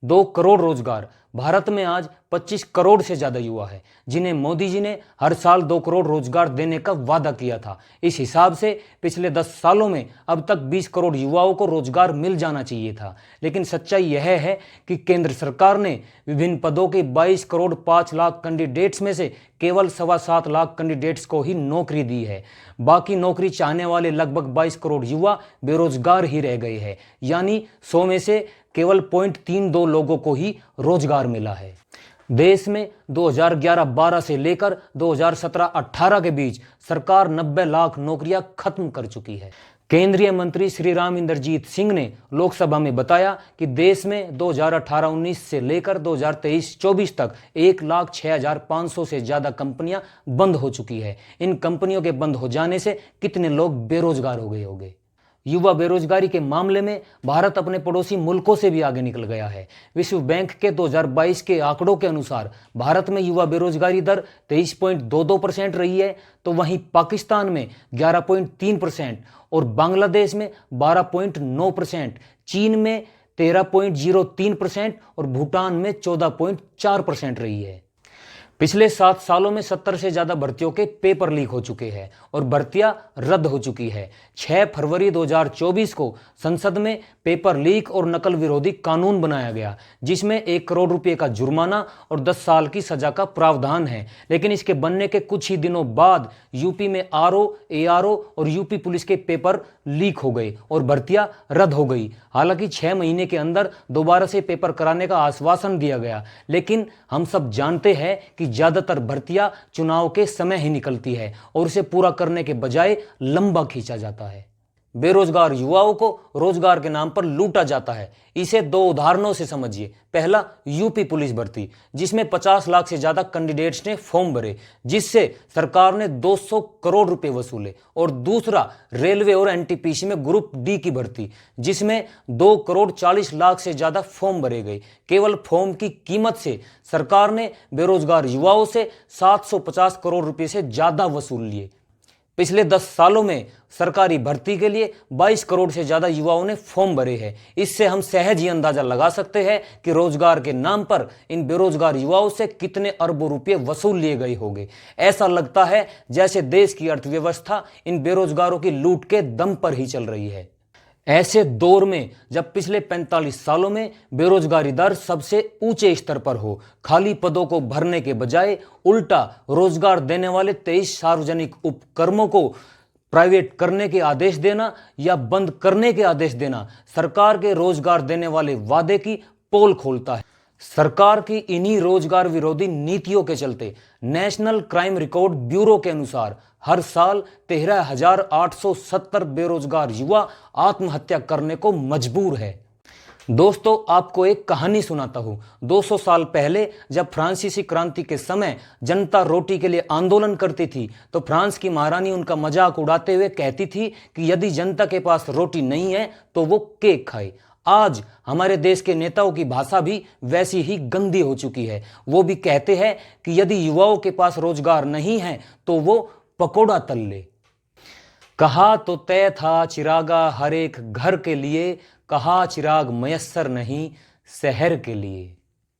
2 करोड़ रोजगार। भारत में आज 25 करोड़ से ज्यादा युवा है जिन्हें मोदी जी ने हर साल 2 करोड़ रोजगार देने का वादा किया था। इस हिसाब से पिछले 10 सालों में अब तक 20 करोड़ युवाओं को रोजगार मिल जाना चाहिए था। लेकिन सच्चाई यह है कि केंद्र सरकार ने विभिन्न पदों के 22 करोड़ 5 लाख कैंडिडेट्स में से केवल 7.25 लाख कैंडिडेट्स को ही नौकरी दी है। बाकी नौकरी चाहने वाले लगभग 22 करोड़ युवा बेरोजगार ही रह गए हैं, यानी 100 में से केवल 0.32 लोगों को ही रोजगार मिला है। देश में 2011-12 से लेकर 2017-18 के बीच सरकार 90 लाख नौकरियां खत्म कर चुकी है। केंद्रीय मंत्री श्री राम इंदरजीत सिंह ने लोकसभा में बताया कि देश में 2018-19 से लेकर 2023-24 तक 1,06,500 से ज्यादा कंपनियां बंद हो चुकी है। इन कंपनियों के बंद हो जाने से कितने लोग बेरोजगार हो गए होंगे। युवा बेरोजगारी के मामले में भारत अपने पड़ोसी मुल्कों से भी आगे निकल गया है। विश्व बैंक के 2022 के आंकड़ों के अनुसार भारत में युवा बेरोजगारी दर 23.22% रही है, तो वहीं पाकिस्तान में 11.3% और बांग्लादेश में 12.9%, चीन में 13.03% और भूटान में 14.4% रही है। पिछले 7 सालों में 70 से ज्यादा भर्तियों के पेपर लीक हो चुके हैं और भर्तियां रद्द हो चुकी है। 6 फरवरी 2024 को संसद में पेपर लीक और नकल विरोधी कानून बनाया गया, जिसमें 1 करोड़ रुपए का जुर्माना और 10 साल की सजा का प्रावधान है। लेकिन इसके बनने के कुछ ही दिनों बाद यूपी में आरओ, एआरओ और यूपी पुलिस के पेपर लीक हो गए और भर्तियां रद्द हो गई। हालांकि 6 महीने के अंदर दोबारा से पेपर कराने का आश्वासन दिया गया, लेकिन हम सब जानते हैं कि ज्यादातर भर्तियां चुनाव के समय ही निकलती है और उसे पूरा करने के बजाय लंबा खींचा जाता है। बेरोजगार युवाओं को रोजगार के नाम पर लूटा जाता है। इसे 2 उदाहरणों से समझिए। पहला, यूपी पुलिस भर्ती, जिसमें 50 लाख से ज्यादा कैंडिडेट्स ने फॉर्म भरे, जिससे सरकार ने 200 करोड़ रुपए वसूले। और दूसरा, रेलवे और एनटीपीसी में ग्रुप डी की भर्ती, जिसमें 2 करोड़ 40 लाख से ज्यादा फॉर्म भरे गए। केवल फॉर्म की कीमत से सरकार ने बेरोजगार युवाओं से 750 करोड़ रुपए से ज्यादा वसूल लिए। पिछले 10 सालों में सरकारी भर्ती के लिए 22 करोड़ से ज्यादा युवाओं ने फॉर्म भरे हैं। इससे हम सहज ही अंदाजा लगा सकते हैं कि रोजगार के नाम पर इन बेरोजगार युवाओं से कितने अरबों रुपए वसूल लिए गए होंगे। ऐसा लगता है जैसे देश की अर्थव्यवस्था इन बेरोजगारों की लूट के दम पर ही चल रही है। ऐसे दौर में जब पिछले 45 सालों में बेरोजगारी दर सबसे ऊंचे स्तर पर हो, खाली पदों को भरने के बजाय उल्टा रोजगार देने वाले 23 सार्वजनिक उपक्रमों को प्राइवेट करने के आदेश देना या बंद करने के आदेश देना सरकार के रोजगार देने वाले वादे की पोल खोलता है। सरकार की इन्हीं रोजगार विरोधी नीतियों के चलते नेशनल क्राइम रिकॉर्ड ब्यूरो के अनुसार हर साल 13,870 बेरोजगार युवा आत्महत्या करने को मजबूर है। दोस्तों, आपको एक कहानी सुनाता हूं। 200 साल पहले जब फ्रांसीसी क्रांति के समय जनता रोटी के लिए आंदोलन करती थी, तो फ्रांस की महारानी उनका मजाक उड़ाते हुए कहती थी कि यदि जनता के पास रोटी नहीं है तो वो केक खाए। आज हमारे देश के नेताओं की भाषा भी वैसी ही गंदी हो चुकी है। वो भी कहते हैं कि यदि युवाओं के पास रोजगार नहीं है तो वो पकोड़ा तल ले। कहा तो तय था चिरागा हर एक घर के लिए, कहा चिराग मयस्सर नहीं शहर के लिए।